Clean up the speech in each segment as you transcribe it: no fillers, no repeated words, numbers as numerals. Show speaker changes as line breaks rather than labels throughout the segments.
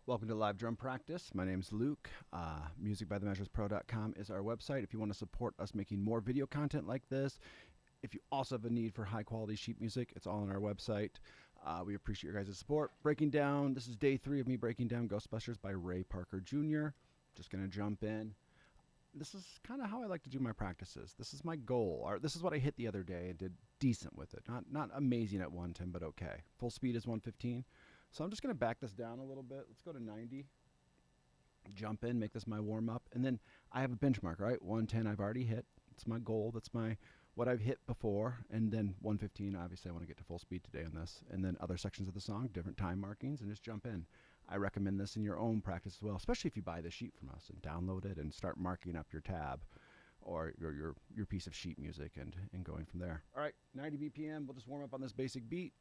Welcome to Live Drum Practice. My name's Luke. Musicbythemeasurespro.com is our website. If you want to support us making more video content like this, if you also have a need for high quality sheet music, it's all on our website. We appreciate your guys' support. This is day 3 of me breaking down Ghostbusters by Ray Parker Jr. Just going to jump in. This is kind of how I like to do my practices. This is my goal. This is what I hit the other day and did decent with it. Not amazing at 110, but okay. Full speed is 115. So I'm just going to back this down a little bit. Let's go to 90. Jump in, make this my warm-up. And then I have a benchmark, right? 110 I've already hit. It's my goal. That's what I've hit before. And then 115, obviously I want to get to full speed today on this. And then other sections of the song, different time markings, and just jump in. I recommend this in your own practice as well, especially if you buy the sheet from us and download it and start marking up your tab or your piece of sheet music and going from there. All right, 90 BPM. We'll just warm up on this basic beat.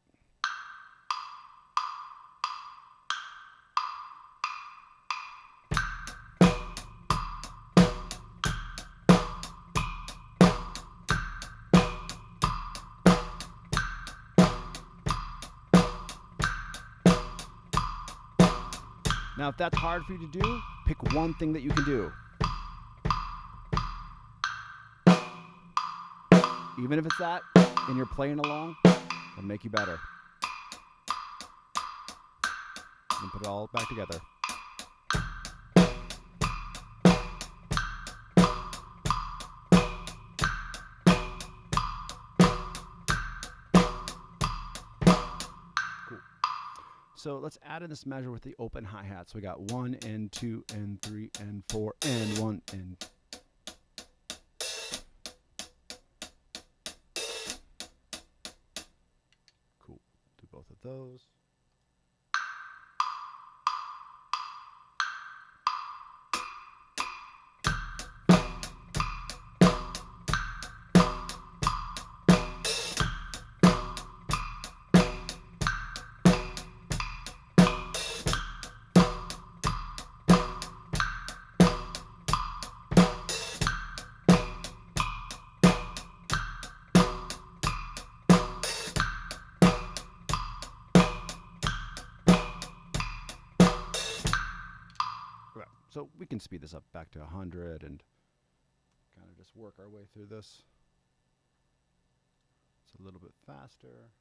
Now, if that's hard for you to do, pick one thing that you can do. Even if it's that, and you're playing along, it'll make you better. And put it all back together. So let's add in this measure with the open hi-hat. So we got 1 and 2 and 3 and 4 and 1 and... Cool. Do both of those. So we can speed this up back to 100 and kind of just work our way through this. It's a little bit faster.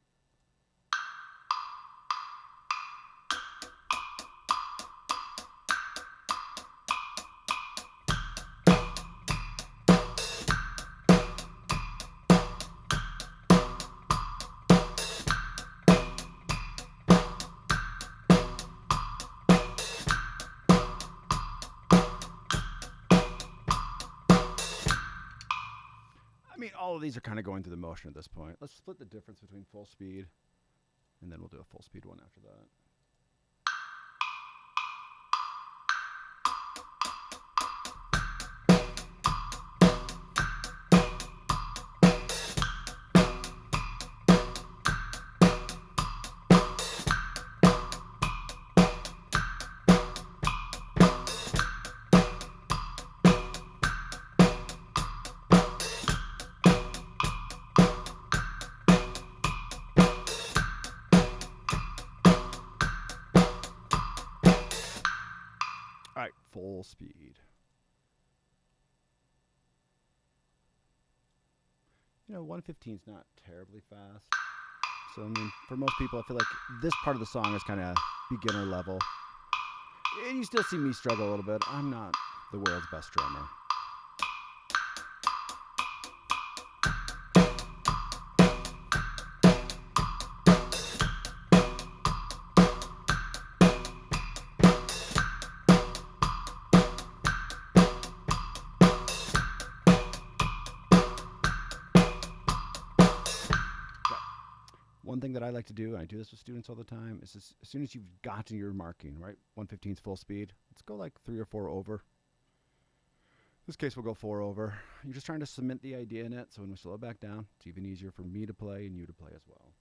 I mean, all of these are kind of going through the motion at this point. Let's split the difference between full speed, and then we'll do a full speed one after that. All right, full speed. You know, 115 is not terribly fast. So, I mean, for most people, I feel like this part of the song is kind of beginner level. And you still see me struggle a little bit. I'm not the world's best drummer. One thing that I like to do, and I do this with students all the time, is as soon as you've gotten your marking, right, 115 is full speed, let's go like 3 or 4 over. In this case, we'll go 4 over. You're just trying to cement the idea in it, so when we slow it back down, it's even easier for me to play and you to play as well.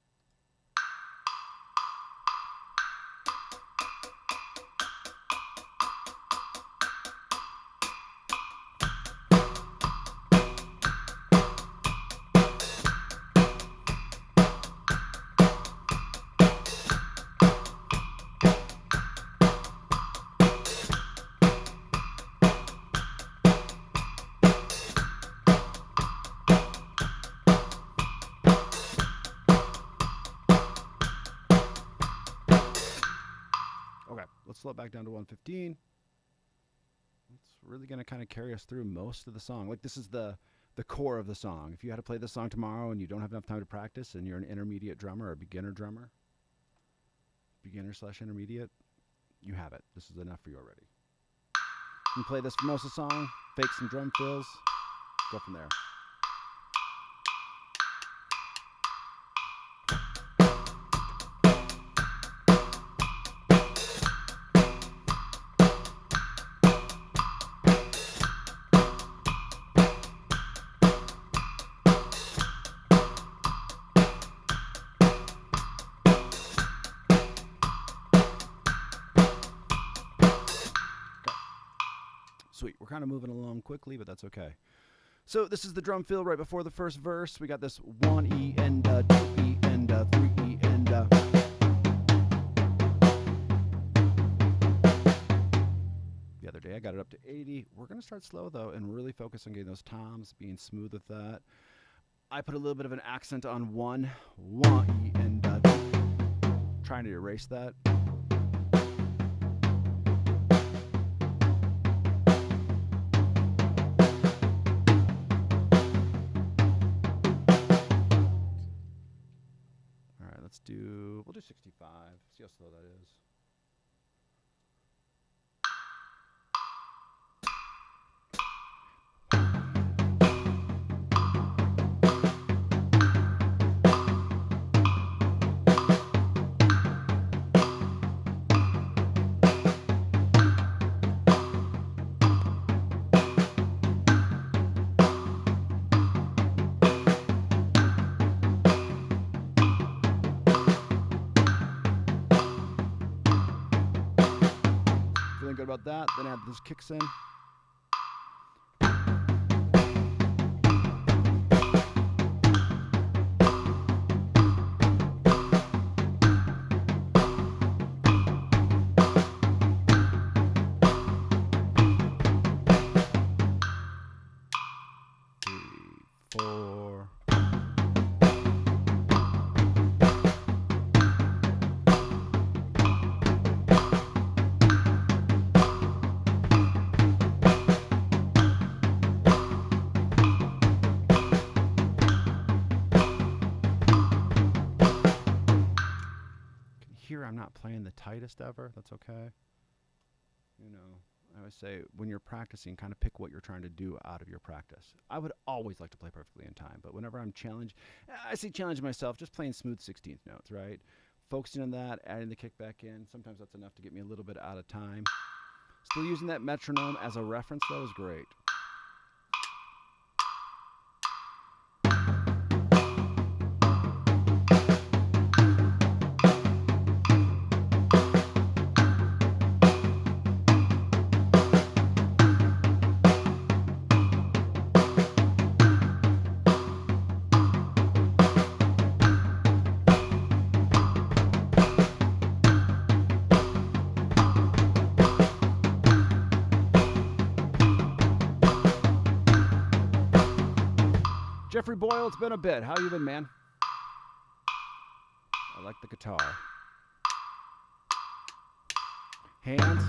let's slow it back down to 115. It's really going to kind of carry us through most of the song. Like, this is the core of the song. If you had to play this song tomorrow and you don't have enough time to practice and you're an intermediate drummer or a beginner drummer, beginner/intermediate, you have it. This is enough for you already. You can play this for most of the song, fake some drum fills, go from there. Sweet. We're kind of moving along quickly, but that's okay. So this is the drum fill right before the first verse. We got this 1E and 2E and 3E and the other day I got it up to 80. We're going to start slow though and really focus on getting those toms, being smooth with that. I put a little bit of an accent on 1E and trying to erase that. We'll do 65. See how slow that is. Good about that. Then add those kicks in. Here I'm not playing the tightest ever. That's okay. You know, I always say when you're practicing, kind of pick what you're trying to do out of your practice. I would always like to play perfectly in time, but whenever I'm challenged, I say challenge myself, just playing smooth 16th notes, right? Focusing on that, adding the kick back in. Sometimes that's enough to get me a little bit out of time. Still using that metronome as a reference, though, is great. Jeffrey Boyle, it's been a bit. How you been, man? I like the guitar. Hands.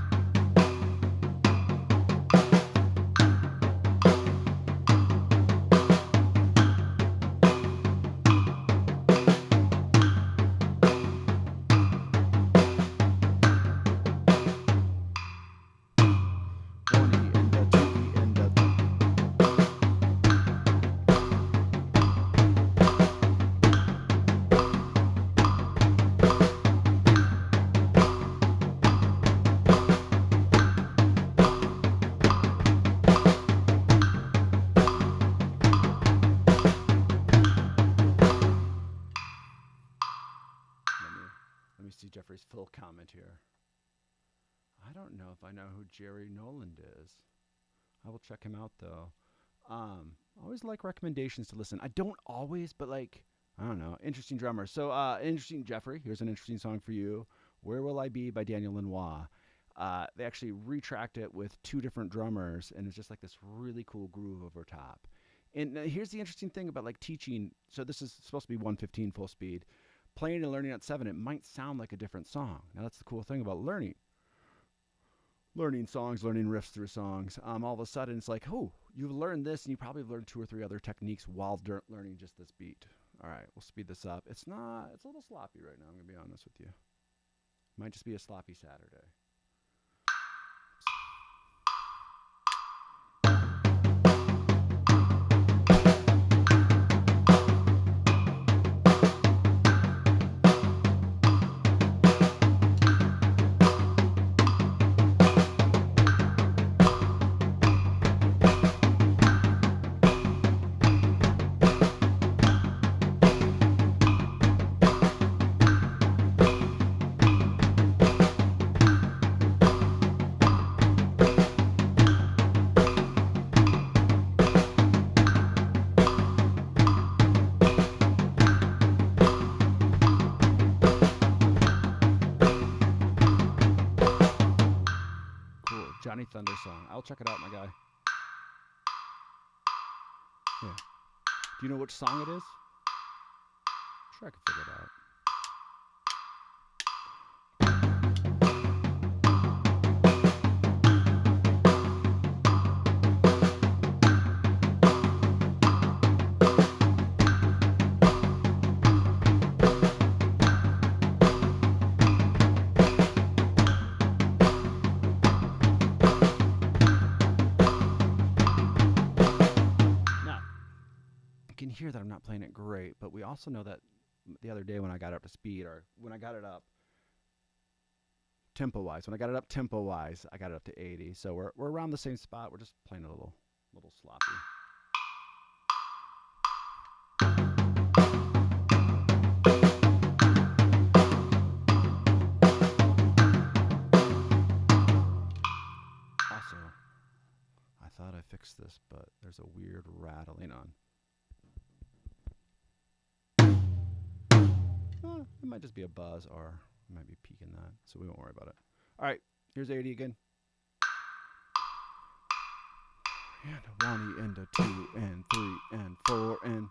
See Jeffrey's full comment here. I don't know if I know who Jerry Noland is. I will check him out though. I always like recommendations to listen. I don't always, but like, I don't know. Interesting drummer. So interesting Jeffrey. Here's an interesting song for you. Where Will I Be by Daniel Lanois. They actually retracked it with two different drummers, and it's just like this really cool groove over top. And here's the interesting thing about like teaching. So this is supposed to be 115 full speed. Playing and learning at 7, it might sound like a different song. Now that's the cool thing about learning. learning songs, learning riffs through songs. All of a sudden it's like, oh, you've learned this, and you probably learned 2 or 3 other techniques while learning just this beat. All right, we'll speed this up. It's a little sloppy right now. I'm gonna be honest with you. Might just be a sloppy Saturday. Johnny Thunder song. I'll check it out, my guy. Yeah. Do you know which song it is? I'm sure I can figure it out. Hear that I'm not playing it great, but we also know that the other day when I got up to speed, or when I got it up tempo-wise, I got it up to 80. So we're around the same spot. We're just playing a little sloppy. Also, I thought I fixed this, but there's a weird rattling on. It might just be a buzz, or it might be peaking that, so we won't worry about it. All right, here's 80 again. And a 1 and a 2 and 3 and 4 and...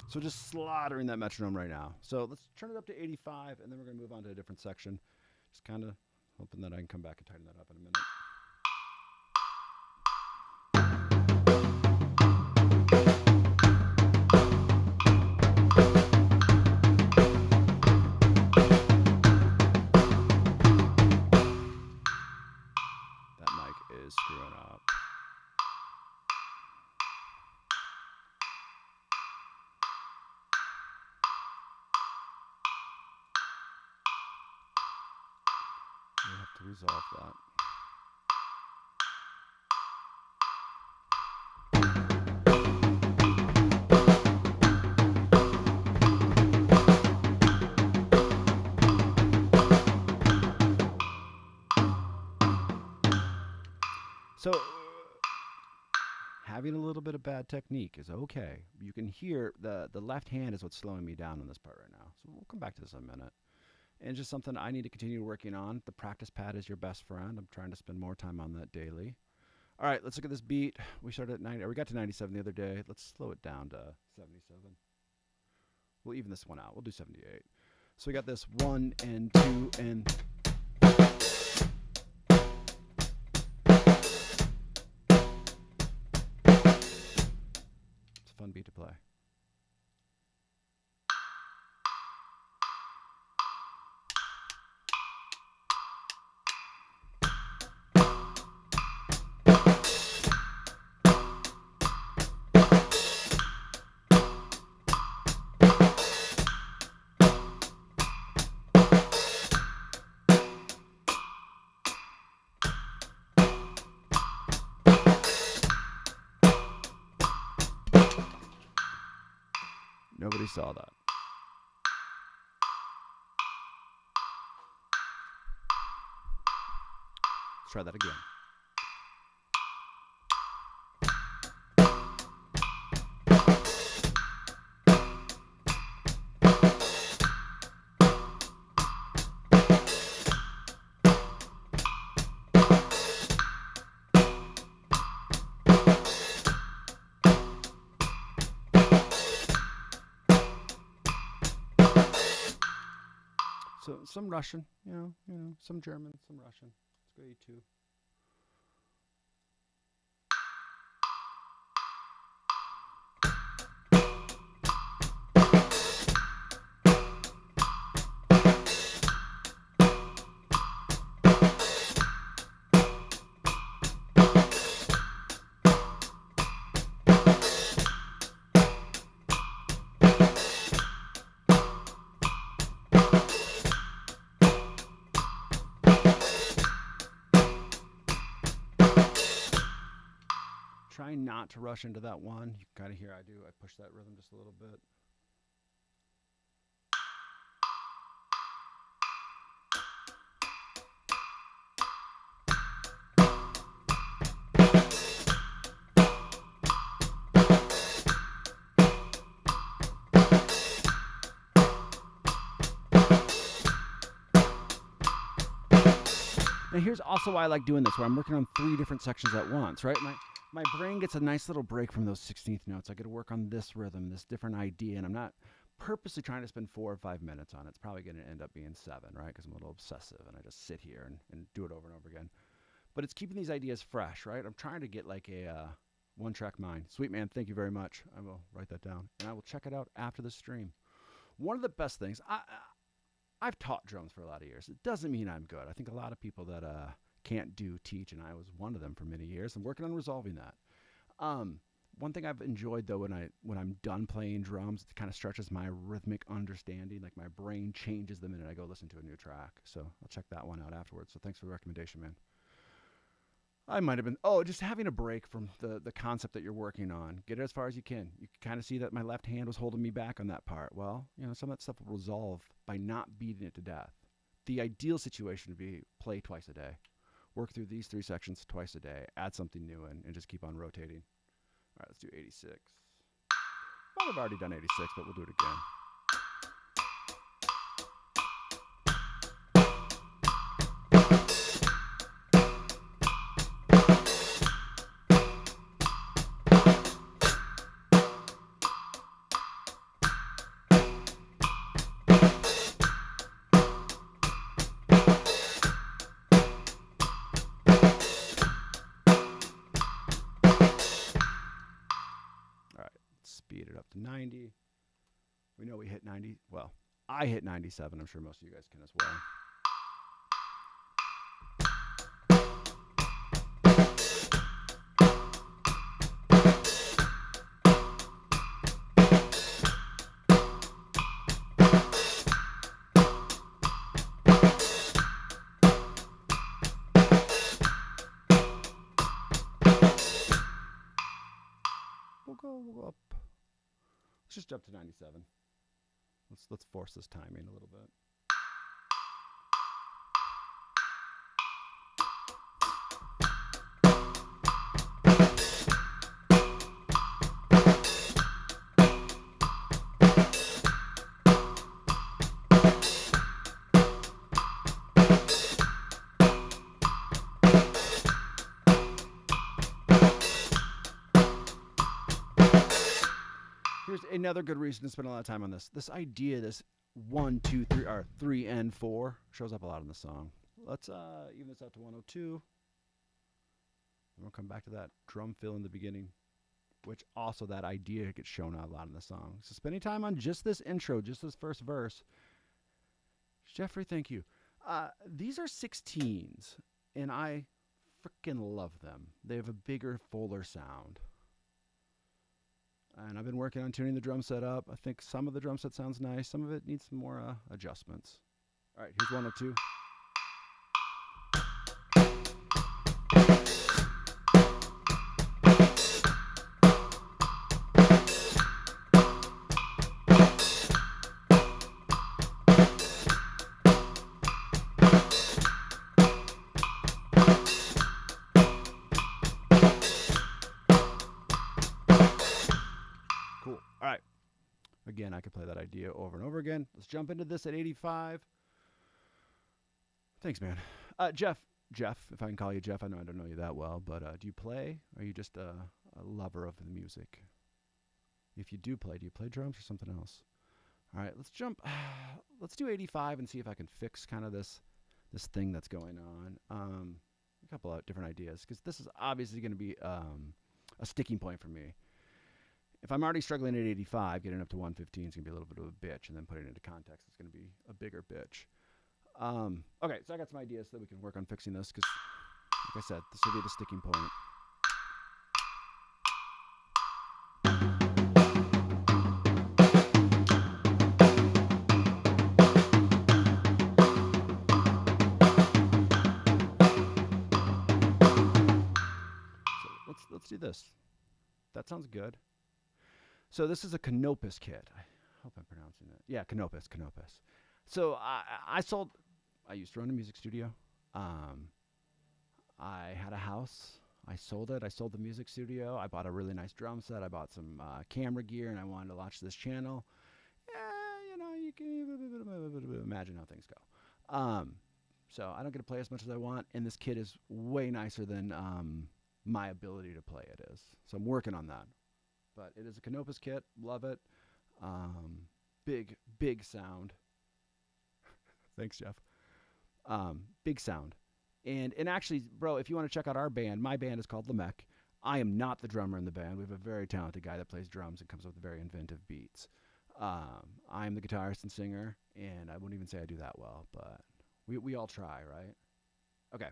So just slaughtering that metronome right now. So let's turn it up to 85, and then we're going to move on to a different section. Just kind of hoping that I can come back and tighten that up in a minute. That mic is screwing up. We'll have to resolve that. So, having a little bit of bad technique is okay. You can hear the left hand is what's slowing me down on this part right now. So we'll come back to this in a minute. And just something I need to continue working on. The practice pad is your best friend. I'm trying to spend more time on that daily. All right, let's look at this beat. We started at 90, or we got to 97 the other day. Let's slow it down to 77. We'll even this one out. We'll do 78. So we got this 1 and 2 and... It's a fun beat to play. Nobody saw that. Let's try that again. So some Russian, some German, some Russian. Let's go E2. Try not to rush into that one. You can kind of hear I do. I push that rhythm just a little bit. Now here's also why I like doing this, where I'm working on 3 different sections at once, right? My brain gets a nice little break from those 16th notes. I get to work on this rhythm, this different idea, and I'm not purposely trying to spend 4 or 5 minutes on it. It's probably going to end up being 7, right? Because I'm a little obsessive, and I just sit here and do it over and over again. But it's keeping these ideas fresh, right? I'm trying to get like a one-track mind. Sweet man, thank you very much. I will write that down, and I will check it out after the stream. One of the best things, I've taught drums for a lot of years. It doesn't mean I'm good. I think a lot of people that can't teach, and I was one of them for many years. I'm working on resolving that. One thing I've enjoyed though, when I'm done playing drums, it kind of stretches my rhythmic understanding. Like my brain changes the minute I go listen to a new track. So I'll check that one out afterwards. So thanks for the recommendation, man. I might have been, just having a break from the concept that you're working on. Get it as far as you can. You can kind of see that my left hand was holding me back on that part. Well, some of that stuff will resolve by not beating it to death. The ideal situation would be play twice a day. Work through these 3 sections twice a day. Add something new in, and just keep on rotating. All right, let's do 86. Might have already done 86, but we'll do it again. Speed it up to 90. We know we hit 90. Well, I hit 97. I'm sure most of you guys can as well. We'll go up. Let's just jump to 97. Let's force this timing a little bit. Here's another good reason to spend a lot of time on this. This idea, this 1, 2, 3, or 3 and 4 shows up a lot in the song. Let's even this out to 102. And we'll come back to that drum fill in the beginning, which also that idea gets shown out a lot in the song. So spending time on just this intro, just this first verse. Jeffrey, thank you. These are 16s, and I freaking love them. They have a bigger, fuller sound. And I've been working on tuning the drum set up. I think some of the drum set sounds nice. Some of it needs some more adjustments. All right, here's 102. All right. Again, I could play that idea over and over again. Let's jump into this at 85. Thanks, man. Jeff, if I can call you Jeff, I know I don't know you that well, but do you play? Or are you just a lover of the music? If you do you play drums or something else? All right, let's jump. Let's do 85 and see if I can fix kind of this thing that's going on. A couple of different ideas, because this is obviously going to be a sticking point for me. If I'm already struggling at 85, getting up to 115 is going to be a little bit of a bitch, and then putting it into context is going to be a bigger bitch. Okay, so I got some ideas so that we can work on fixing this, because, like I said, this will be the sticking point. So let's do this. That sounds good. So this is a Canopus kit. I hope I'm pronouncing it. Yeah, Canopus. So I used to run a music studio. I had a house. I sold it. I sold the music studio. I bought a really nice drum set. I bought some camera gear, and I wanted to launch this channel. You can imagine how things go. So I don't get to play as much as I want, and this kit is way nicer than my ability to play it is. So I'm working on that. But it is a Canopus kit. Love it. Big sound. Thanks, Jeff. Big sound. And actually, bro, if you want to check out our band, my band is called Lamech. I am not the drummer in the band. We have a very talented guy that plays drums and comes up with very inventive beats. I am the guitarist and singer, and I wouldn't even say I do that well, but we all try, right? Okay.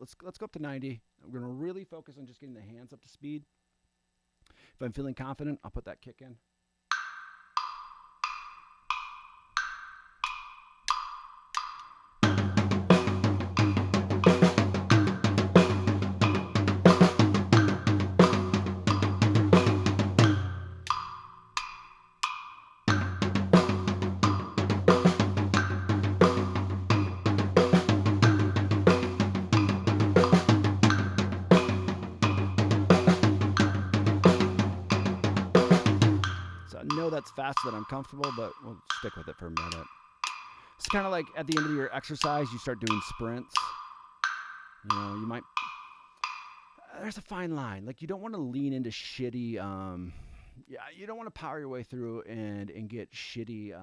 Let's go up to 90. I'm going to really focus on just getting the hands up to speed. If I'm feeling confident, I'll put that kick in. That's faster than I'm comfortable, but we'll stick with it for a minute. It's kind of like at the end of your exercise, you start doing sprints. You might. There's a fine line. Like, you don't want to lean into shitty. You don't want to power your way through and get shitty.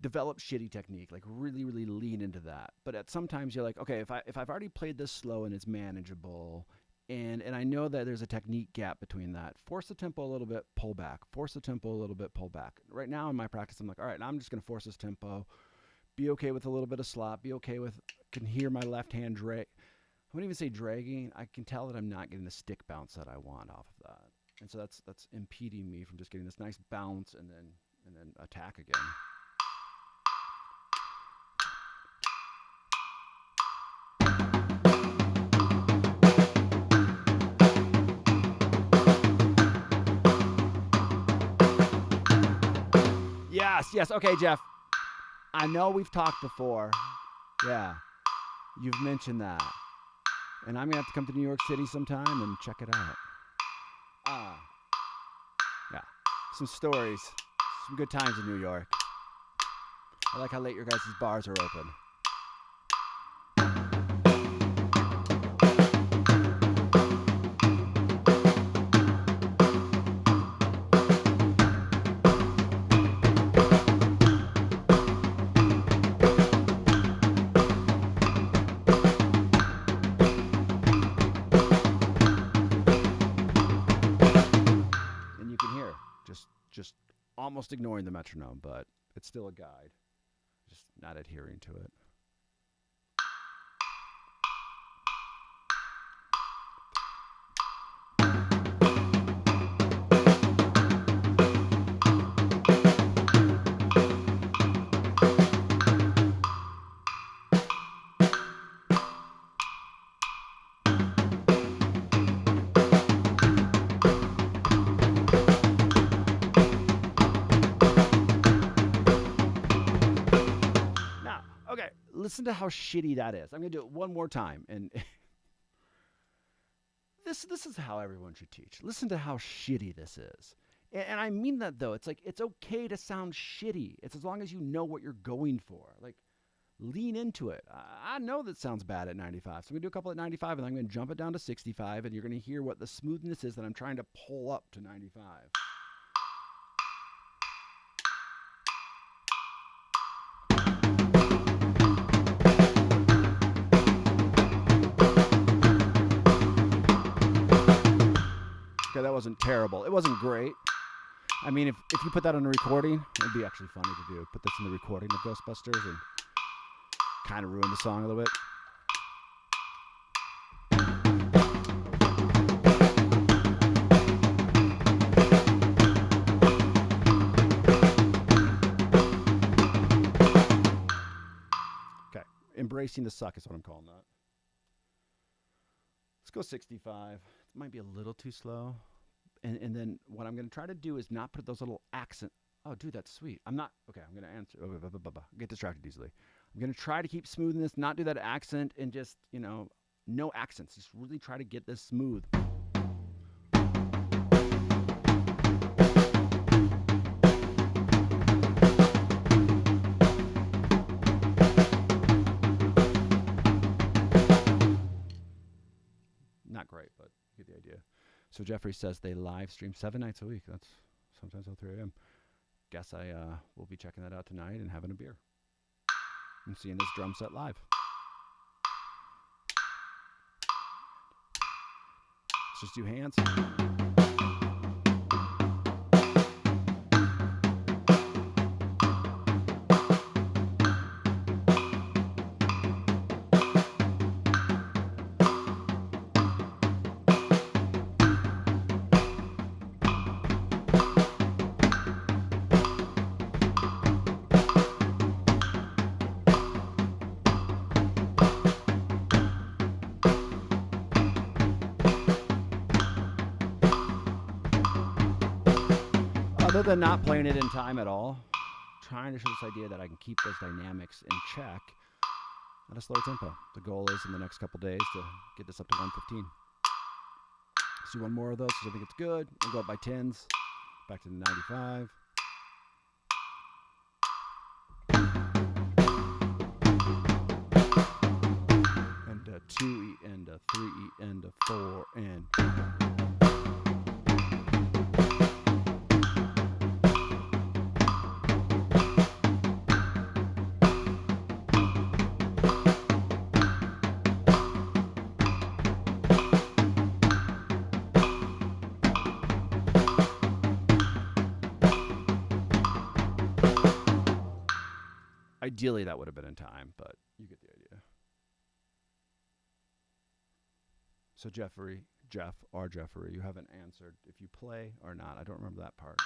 Develop shitty technique. Like, really, really lean into that. But at sometimes you're like, okay, if I've already played this slow and it's manageable. And I know that there's a technique gap between that. Force the tempo a little bit, pull back. Force the tempo a little bit, pull back. Right now in my practice, I'm like, all right, now I'm just going to force this tempo. Be okay with a little bit of slop. Be okay with, can hear my left hand drag. I wouldn't even say dragging. I can tell that I'm not getting the stick bounce that I want off of that. And so that's impeding me from just getting this nice bounce and then attack again. Yes. Okay, Jeff. I know we've talked before. Yeah. You've mentioned that. And I'm going to have to come to New York City sometime and check it out. Yeah. Some stories. Some good times in New York. I like how late your guys' bars are open. Just almost ignoring the metronome, but it's still a guide. Just not adhering to it. Listen to how shitty that is. I'm going to do it one more time. And this is how everyone should teach. Listen to how shitty this is. And I mean that, though. It's like, it's okay to sound shitty. It's as long as you know what you're going for. Like, lean into it. I know that sounds bad at 95. So I'm going to do a couple at 95, and I'm going to jump it down to 65, and you're going to hear what the smoothness is that I'm trying to pull up to 95. Okay, that wasn't terrible. It wasn't great. I mean, if you put that on a recording, it'd be actually funny to do. Put this in the recording of Ghostbusters and kind of ruin the song a little bit. Okay, embracing the suck is what I'm calling that. Let's go 65. It might be a little too slow. And then what I'm going to try to do is not put those little accent. Oh, dude, that's sweet. I'm not. Okay, I'm going to answer. Get distracted easily. I'm going to try to keep smoothness, not do that accent, and just, no accents. Just really try to get this smooth. Not great, but you get the idea. So Jeffrey says they live stream 7 nights a week. That's sometimes till 3 a.m. Guess I will be checking that out tonight and having a beer and seeing this drum set live. Let's just do hands. Other than not playing it in time at all, trying to show this idea that I can keep those dynamics in check at a slower tempo. The goal is in the next couple days to get this up to 115. Let's do one more of those because I think it's good. We'll go up by 10s, back to the 95. And a 2E, and a 3E, and a 4, and... Ideally, that would have been in time, but you get the idea. So Jeff, you haven't answered if you play or not. I don't remember that part.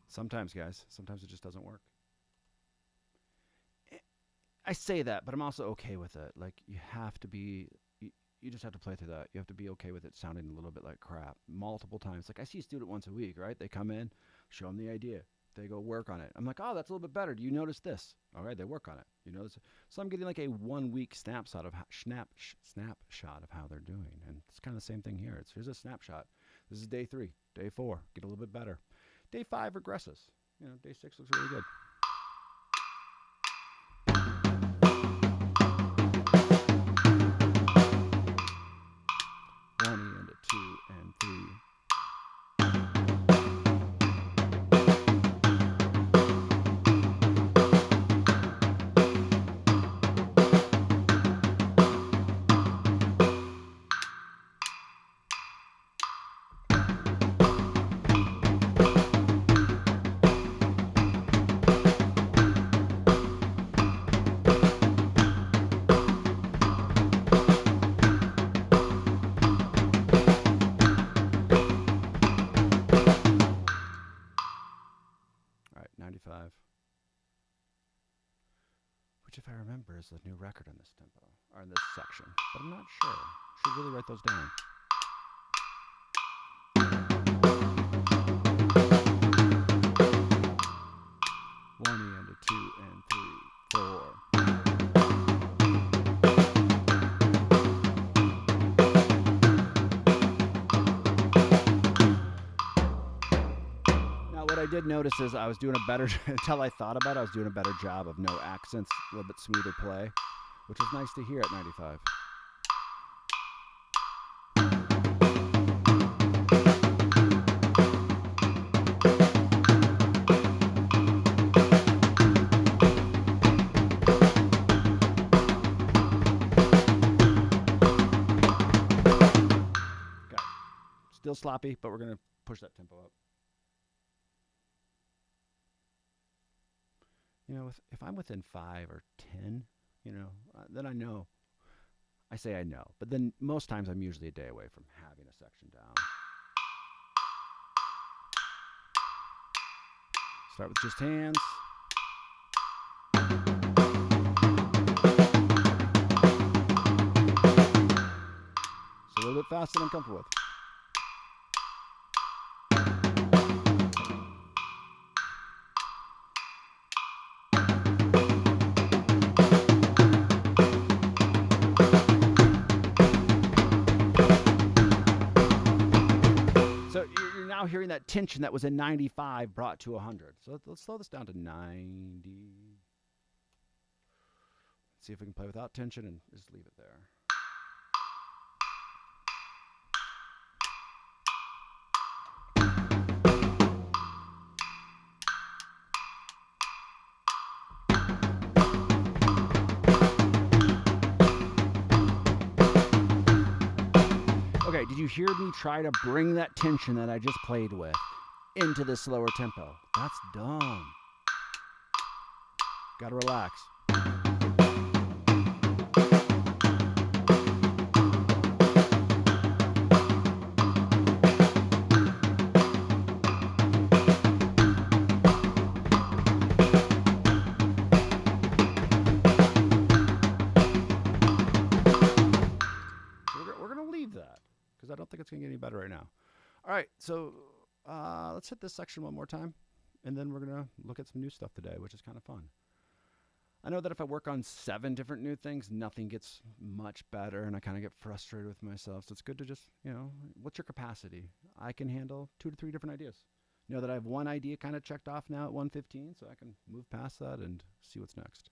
Sometimes, guys, sometimes it just doesn't work. I say that, but I'm also okay with it. Like, you just have to play through that. You have to be okay with it sounding a little bit like crap multiple times. Like, I see a student once a week, right? They come in, show them the idea. They go work on it. I'm like, oh, that's a little bit better. Do you notice this? All right, they work on it. You notice it? So I'm getting like a 1 week snapshot of how they're doing. And it's kind of the same thing here. Here's a snapshot. This is day 3, day 4. Get a little bit better. Day 5 regresses. Day 6 looks really good. One E and a 2 and 3. if I remember, is the new record in this tempo, or in this section, but I'm not sure. Should really write those down. 1 and a 2 and 3, 4. What I did notice is I was doing a better, until I thought about it, I was doing a better job of no accents, a little bit smoother play, which is nice to hear at 95. Okay. Still sloppy, but we're going to push that tempo up. You know, if I'm within 5 or 10, you know, then I know. I say I know, but then most times I'm usually a day away from having a section down. Start with just hands. So a little bit faster than I'm comfortable with. Hearing that tension that was in 95 brought to 100. So let's slow this down to 90. Let's see if we can play without tension and just leave it there. Okay, did you hear me try to bring that tension that I just played with into this slower tempo? That's dumb. Gotta relax. I don't think it's going to get any better right now. All right, so let's hit this section one more time, and then we're going to look at some new stuff today, which is kind of fun. I know that if I work on 7 different new things, nothing gets much better, and I kind of get frustrated with myself. So it's good to just, you know, what's your capacity? I can handle 2 to 3 different ideas. You know that I have one idea kind of checked off now at 1:15, so I can move past that and see what's next.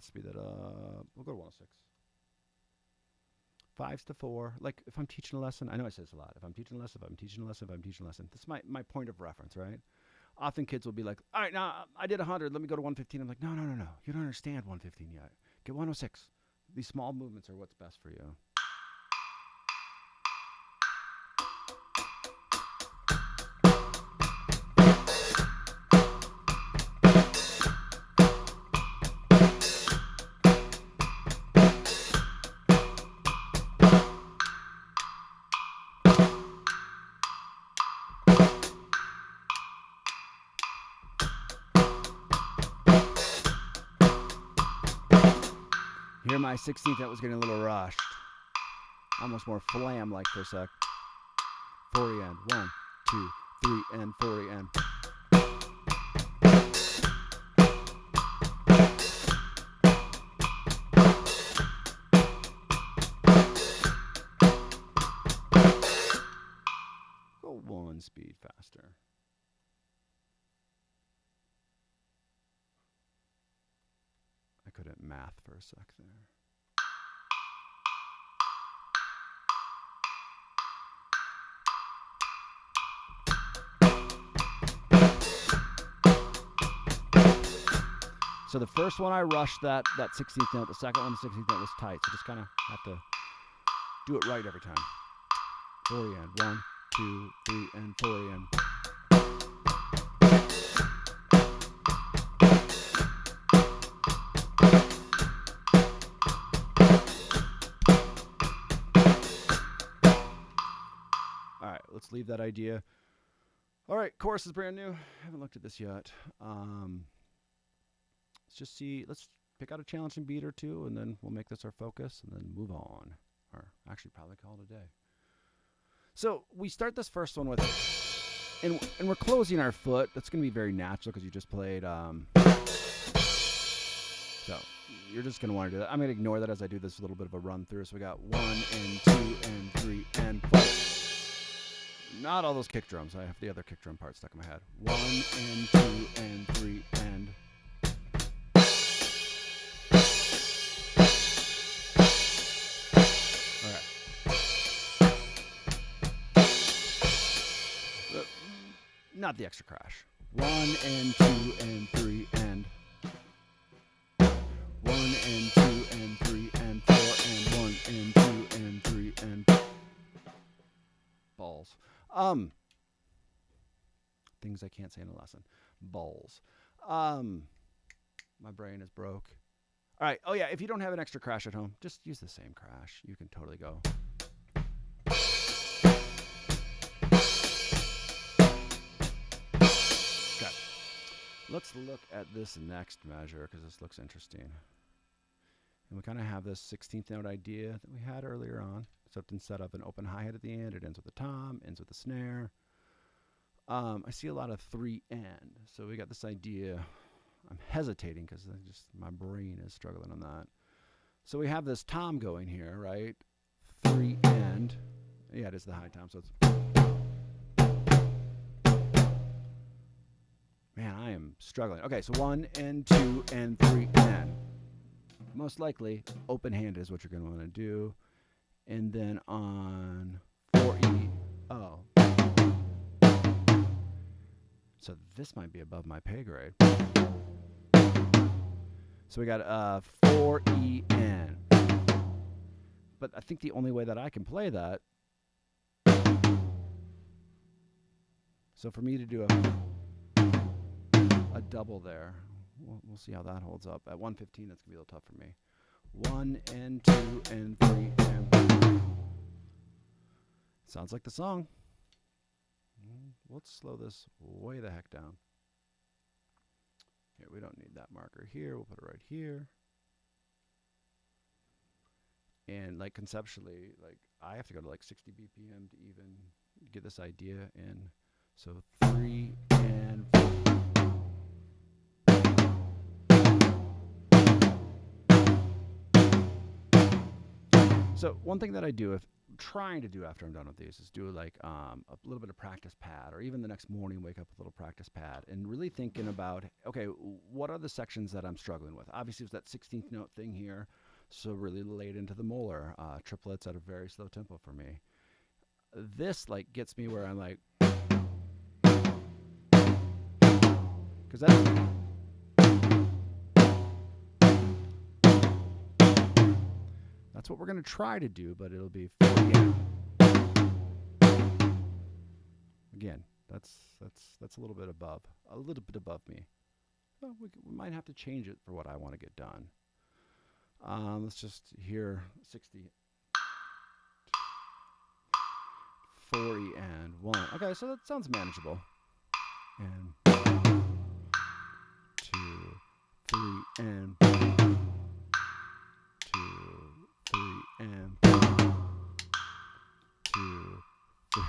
Speed that up. We'll go to 106. 5s to 4. Like if I'm teaching a lesson, I know I say this a lot. If I'm teaching a lesson, this is my point of reference, right? Often kids will be like, all right, now I did 100. Let me go to 115. I'm like, no. You don't understand 115 yet. Get 106. These small movements are what's best for you. Here my 16th, that was getting a little rushed. Almost more flam-like for a sec. 40 and 1, 2, 3, and 40 and. Go 1 speed faster. I couldn't math for a sec there. So the first one I rushed that 16th note. The second one, the 16th note was tight. So just kind of have to do it right every time. 4 and 1, 2, 3, and 4 and. All right, let's leave that idea. All right, chorus is brand new. I haven't looked at this yet. Let's just see. Let's pick out a challenging beat or two, and then we'll make this our focus, and then move on. Or actually, probably call it a day. So we start this first one with, and we're closing our foot. That's going to be very natural because you just played. So you're just going to want to do that. I'm going to ignore that as I do this little bit of a run through. So we got 1 and 2 and 3 and 4. Not all those kick drums. I have the other kick drum part stuck in my head. 1 and 2 and 3 and. Not the extra crash. 1 and 2 and 3 and 1 and 2 and 3 and 4 and 1 and 2 and 3 and balls. Things I can't say in a lesson. Balls. My brain is broke. All right. Oh yeah, if you don't have an extra crash at home, just use the same crash. You can totally go. Let's look at this next measure because this looks interesting. And we kind of have this 16th note idea that we had earlier on. Except instead of an open hi-hat at the end, it ends with a tom, ends with a snare. I see a lot of 3 and. So we got this idea. I'm hesitating because my brain is struggling on that. So we have this tom going here, right? 3 and. Yeah, it is the high tom. So it's. Man, I am struggling. Okay, so 1 and 2 and 3 and. Most likely, open hand is what you're going to want to do. And then on 4E. Oh. So this might be above my pay grade. So we got 4E and. But I think the only way that I can play that. So for me to do a double there. We'll see how that holds up. At 115, that's going to be a little tough for me. 1 and 2 and 3 and 4. Sounds like the song. Let's slow this way the heck down. Here, we don't need that marker here. We'll put it right here. And like conceptually, like I have to go to like 60 BPM to even get this idea in. So 3 and 4. So one thing that I do, if trying to do after I'm done with these, is do like a little bit of practice pad, or even the next morning wake up with a little practice pad, and really thinking about, okay, what are the sections that I'm struggling with? Obviously, it's that 16th note thing here, so really laid into the molar triplets at a very slow tempo for me. This like gets me where I'm like, because that's what we're going to try to do, but it'll be 40 and. Again, that's a little bit above me. Well, we might have to change it for what I want to get done. Let's just hear 60, 40 and 1. Okay, so that sounds manageable. And 2, 3 and 2, 3 and 2, 3.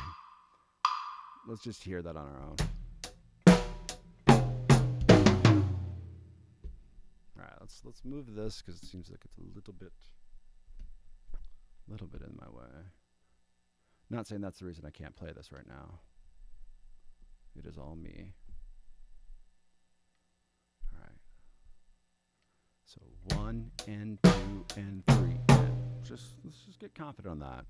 Let's just hear that on our own. All right, let's move this because it seems like it's a little bit in my way. Not saying that's the reason I can't play this right now. It is all me. All right. So 1 and 2 and 3 and let's just get confident on that.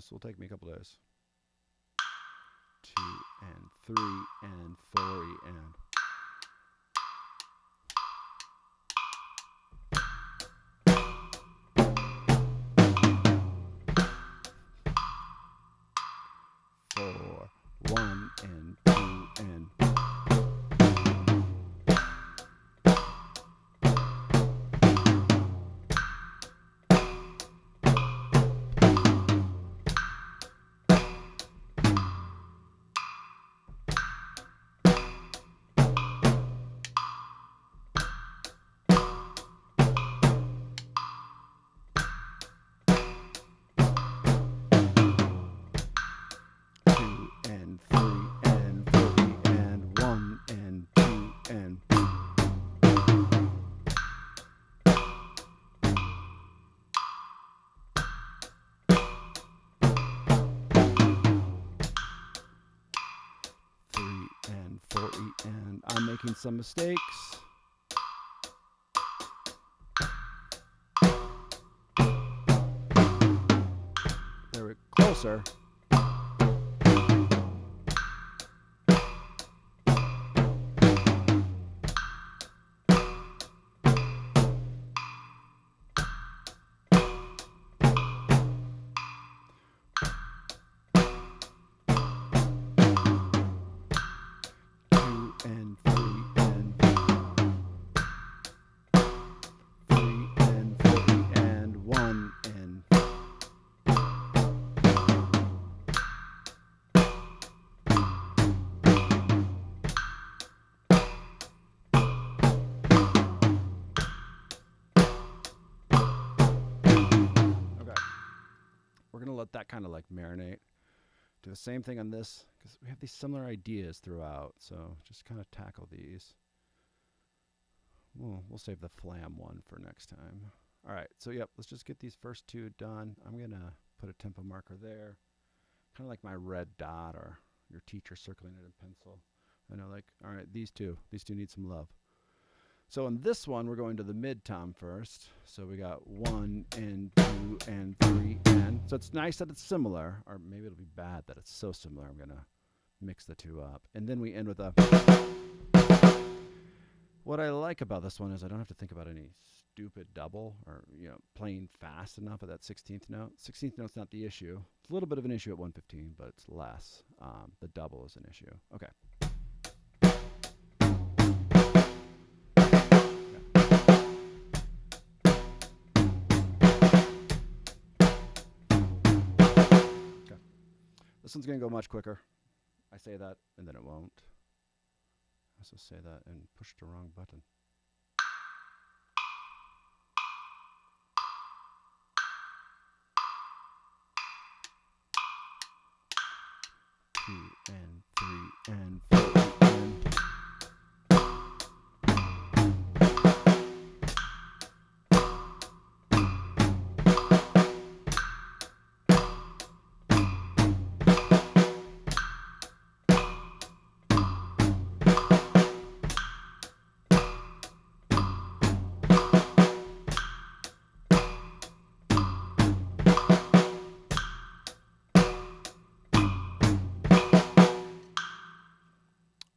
This will take me a couple days. 2 and 3 and 4 and 4, 1 and 2 and 2 and 3 and 3 and 1 and 2 and 3 and 4 and I'm making some mistakes. There we're closer. And 3 and 3 and 4 and 1 and okay. We're gonna let that kind of like marinate. Do the same thing on this because we have these similar ideas throughout. So just kind of tackle these. We'll save the flam one for next time. All right, so yep, let's just get these first two done. I'm gonna put a tempo marker there, kind of like my red dot or your teacher circling it in pencil. I know, like, all right, these two need some love. So in this one, we're going to the mid tom first. So we got 1 and 2 and 3 and. So it's nice that it's similar, or maybe it'll be bad that it's so similar. I'm gonna mix the two up, and then we end with a. What I like about this one is I don't have to think about any stupid double or playing fast enough at that 16th note. 16th note's not the issue. It's a little bit of an issue at 115, but it's less. The double is an issue. Okay. This one's going to go much quicker. I say that, and then it won't. I also say that and push the wrong button. Two and 3 and 4 and.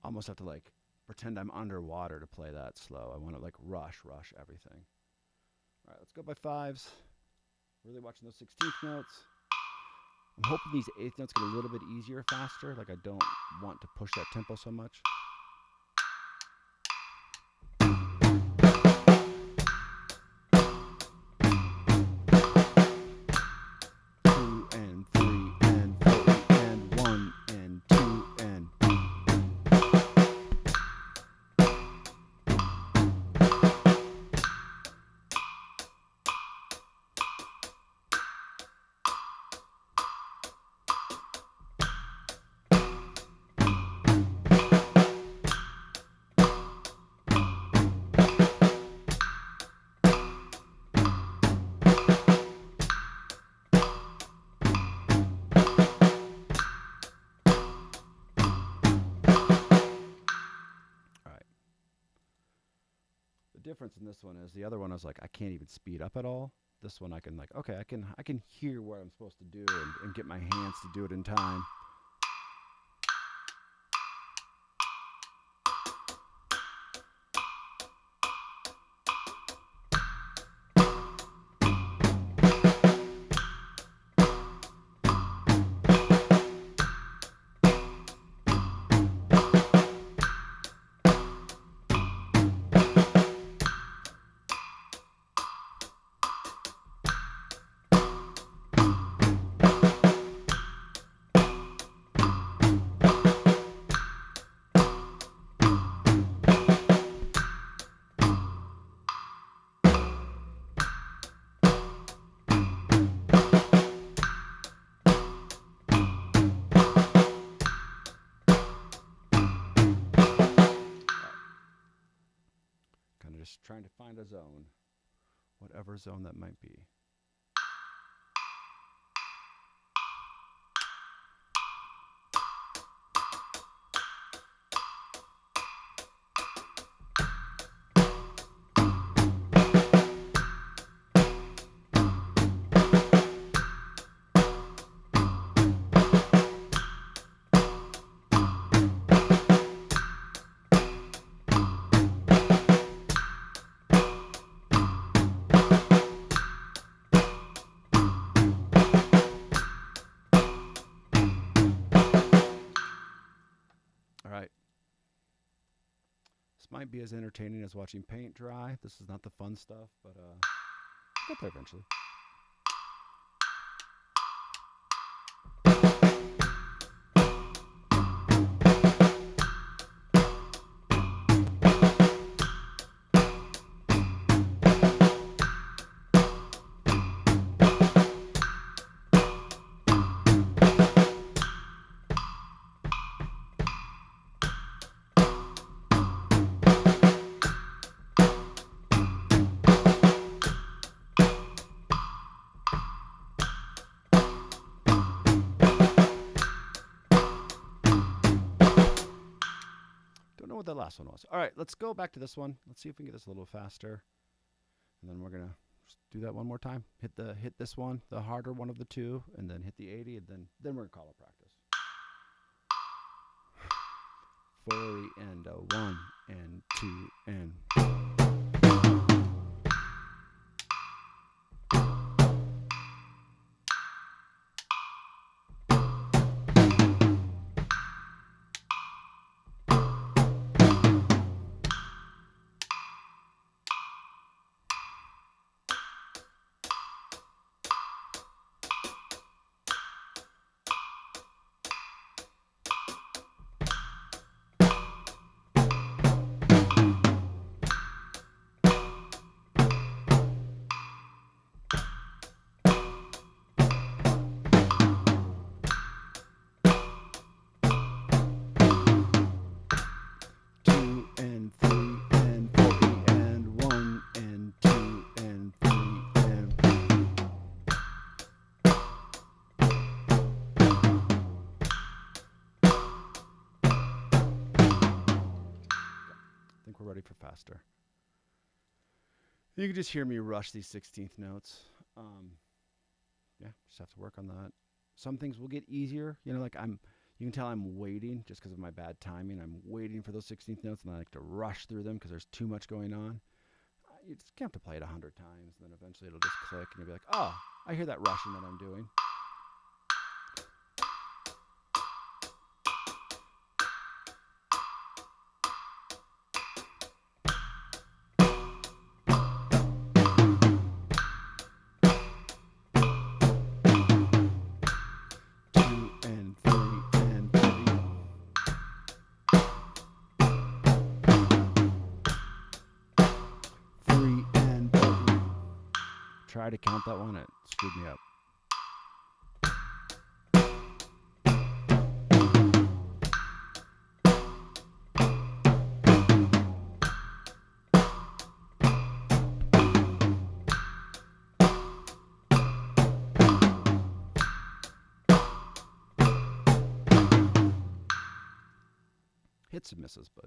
Almost have to like pretend I'm underwater to play that slow. I want to like rush everything. All right, let's go by 5s. Really watching those 16th notes. I'm hoping these 8th notes get a little bit easier faster. Like I don't want to push that tempo so much. The difference in this one is the other one I was like, I can't even speed up at all. This one I can like, okay, I can hear what I'm supposed to do and get my hands to do it in time. Kind of just trying to find a zone, whatever zone that might be. All right. This might be as entertaining as watching paint dry. This is not the fun stuff, but we'll get there eventually. What the last one was. All right, let's go back to this one. Let's see if we can get this a little faster. And then we're gonna just do that one more time. Hit this one, the harder one of the two, and then hit the 80, and then we're gonna call it practice. 4 and a 1 and 2 and. We're ready for faster. You can just hear me rush these 16th notes. Yeah, just have to work on that. Some things will get easier. You know, like you can tell I'm waiting just because of my bad timing. I'm waiting for those 16th notes, and I like to rush through them because there's too much going on. You just have to play it 100 times, and then eventually it'll just click, and you'll be like, oh, I hear that rushing that I'm doing. Try to count that one. It screwed me up. Hits and misses, but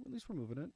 At least we're moving it.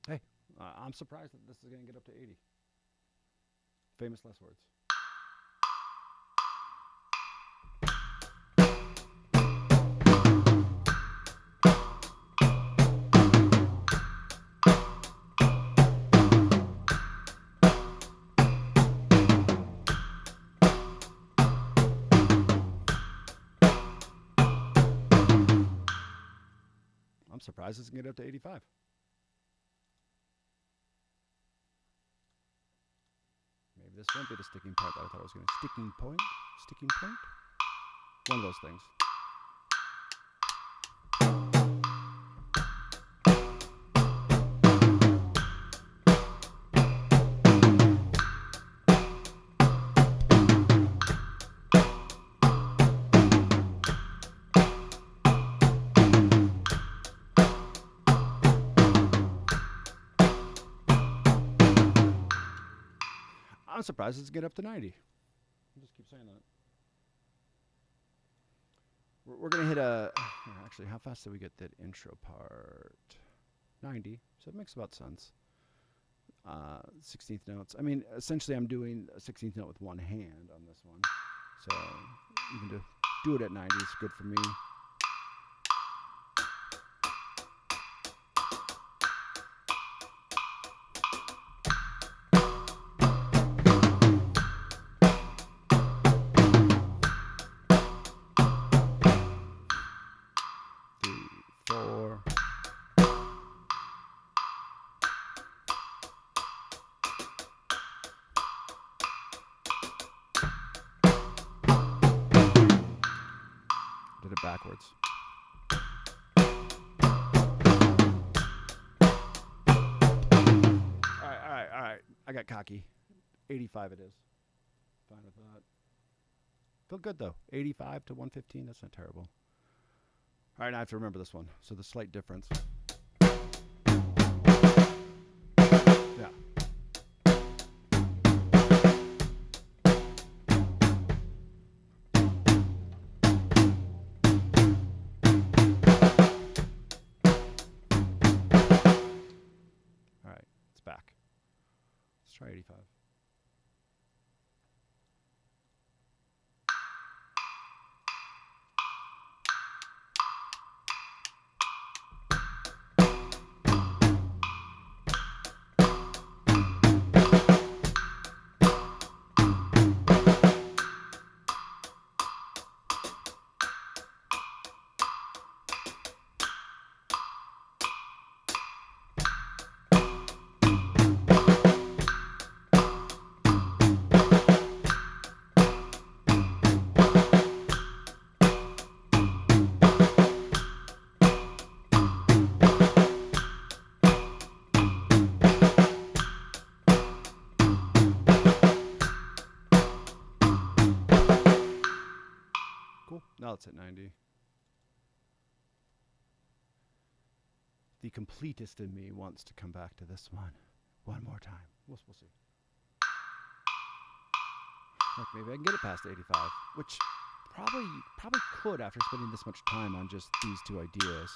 Hey, I'm surprised that this is going to get up to 80. Famous last words. I'm surprised this can get up to 85. Maybe this won't be the sticking point that I thought it was going to. Sticking point? Sticking point? One of those things. I'm surprised it's get up to 90. I'll just keep saying that. We're going to hit a... Actually, how fast did we get that intro part? 90. So it makes about sense. 16th notes. I mean, essentially I'm doing a 16th note with one hand on this one. So even to do it at 90 is good for me. Did it backwards. All right. I got cocky. 85 it is. Fine with that. Feel good though. 85 to 115, that's not terrible. All right, now I have to remember this one. So the slight difference. Yeah. Back. Let's try 85. Cool. Now it's at 90. The completist in me wants to come back to this one more time. We'll see. Like maybe I can get it past 85, which probably could after spending this much time on just these two ideas.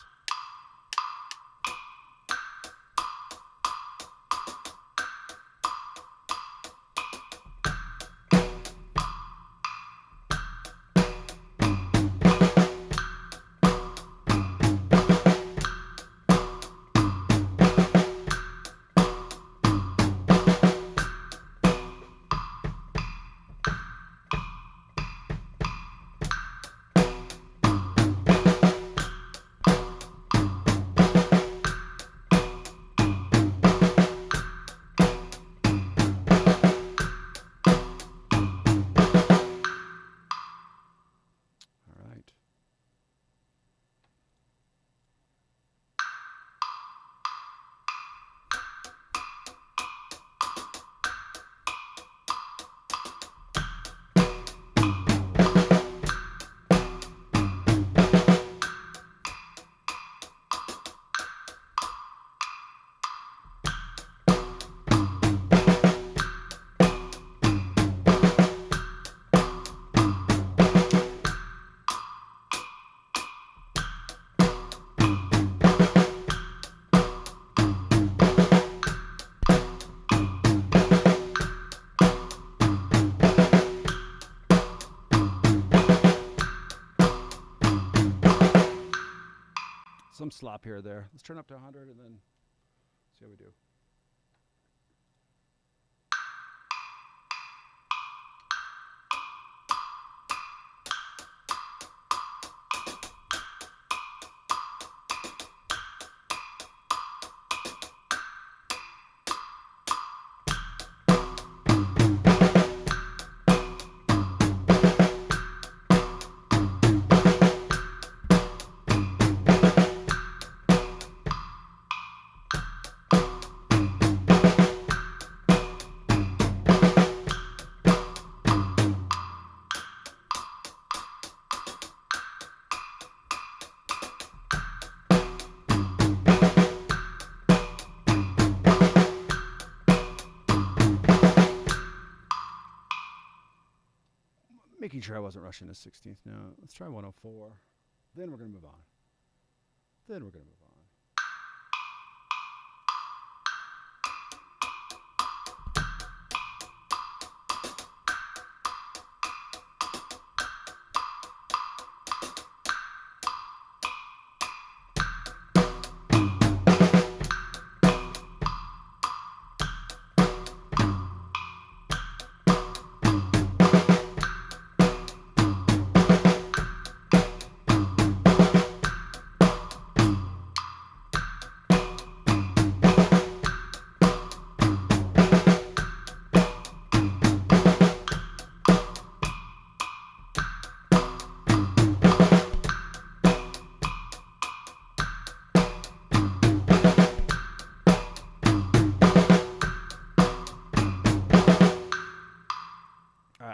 Some slop here or there. Let's turn up to 100 and then see how we do. Making sure I wasn't rushing the 16th note. Let's try 104. Then we're going to move on.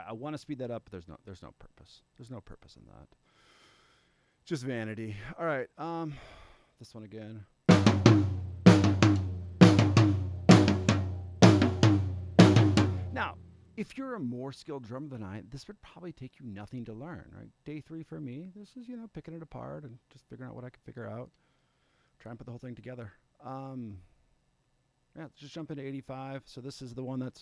I want to speed that up, but there's no purpose. There's no purpose in that. Just vanity. All right. This one again. Now, if you're a more skilled drummer than I, this would probably take you nothing to learn, right? Day 3 for me, this is, picking it apart and just figuring out what I can figure out. Try and put the whole thing together. Yeah, let's just jump into 85. So this is the one that's...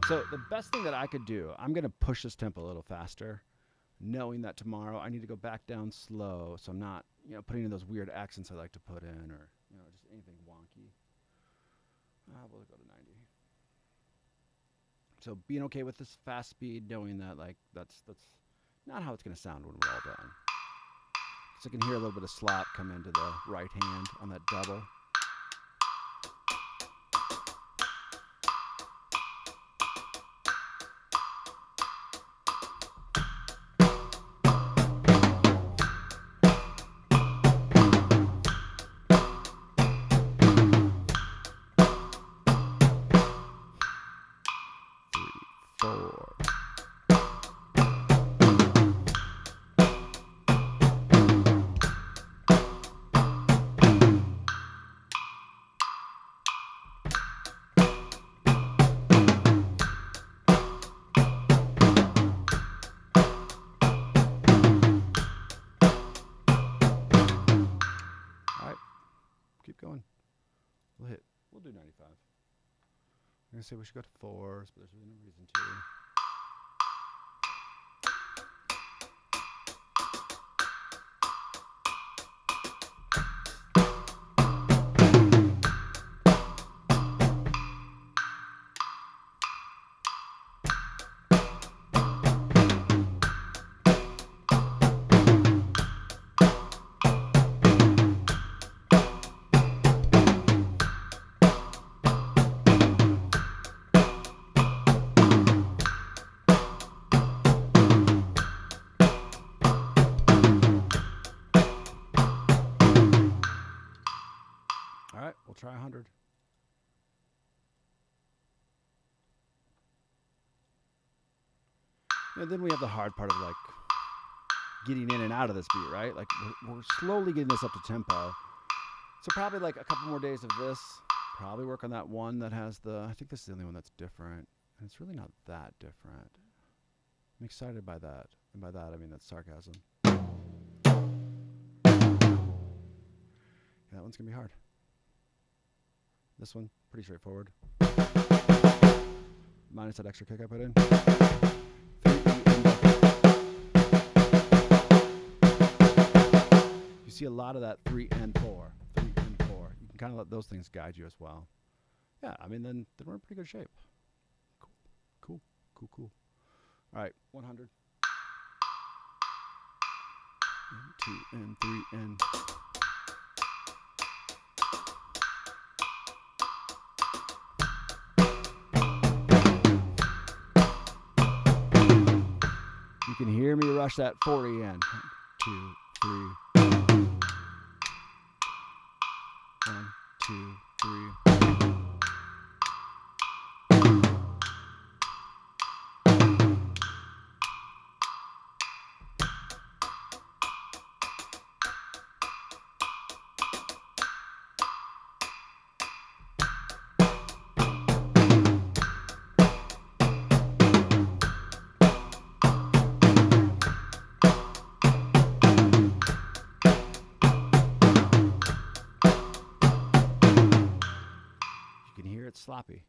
So the best thing that I could do, I'm going to push this tempo a little faster, knowing that tomorrow I need to go back down slow, so I'm not, putting in those weird accents I like to put in, or, just anything wonky. We'll go to 90. So being okay with this fast speed, knowing that, that's not how it's going to sound when we're all done. So I can hear a little bit of slop come into the right hand on that double. Keep going. We'll do 95. I'm going to say we should go to 4s, but there's really no reason to. All right, we'll try 100. And then we have the hard part of getting in and out of this beat, right? We're slowly getting this up to tempo. So probably a couple more days of this, Probably work on that one that has the, I think this is the only one that's different. And it's really not that different. I'm excited by that. And by that, I mean that's sarcasm. Yeah, that one's going to be hard. This one, pretty straightforward. Minus that extra kick I put in. You see a lot of that 3 and 4. 3 and 4. You can kind of let those things guide you as well. Yeah, I mean, then we're in pretty good shape. Cool. All right, 100. And 2 and 3 and... You can hear me rush that 40 in. 1, 2, 3. 1, 2, 3. It's sloppy,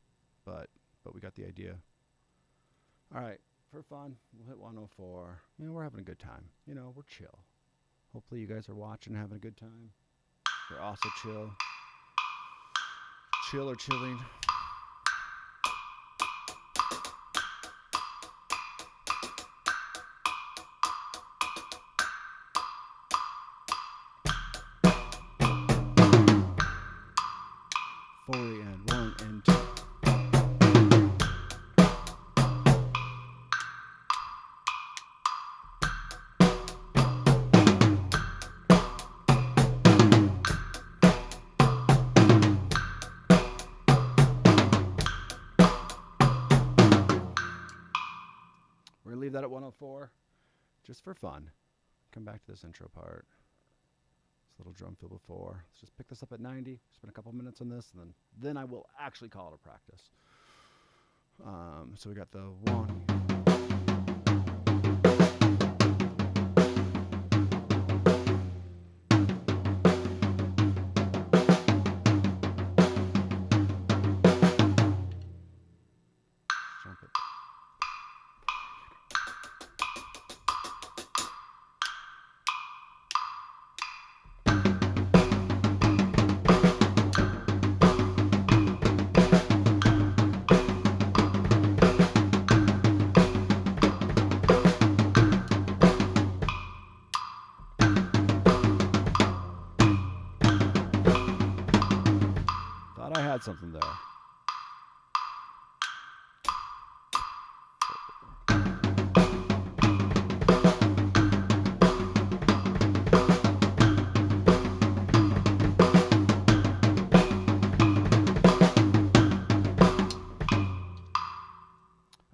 but we got the idea. All right, for fun, we'll hit 104. You know, we're having a good time. You know, we're chill. Hopefully you guys are watching and having a good time. You're also chill. Chill or chilling. And 1 and 2. We're going to leave that at 104 just for fun. Come back to this intro part. This little drum fill before. Let's just pick this up at 90. Spend a couple minutes on this, and then I will actually call it a practice. So we got the 1. Jump it. I had something there.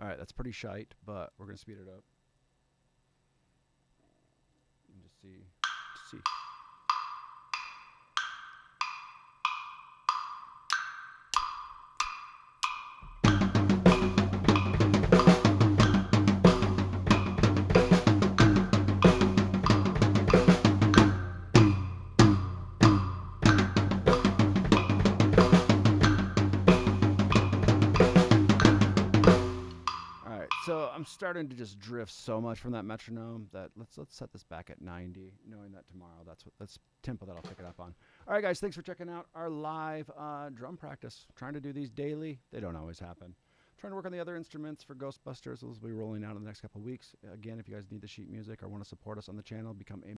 All right, that's pretty shite, but we're going to speed it up. And just see. So I'm starting to just drift so much from that metronome that let's set this back at 90, knowing that tomorrow that's tempo that I'll pick it up on. All right, guys, thanks for checking out our live drum practice. Trying to do these daily. They don't always happen. Trying to work on the other instruments for Ghostbusters. Those will be rolling out in the next couple of weeks. Again, if you guys need the sheet music or want to support us on the channel, become a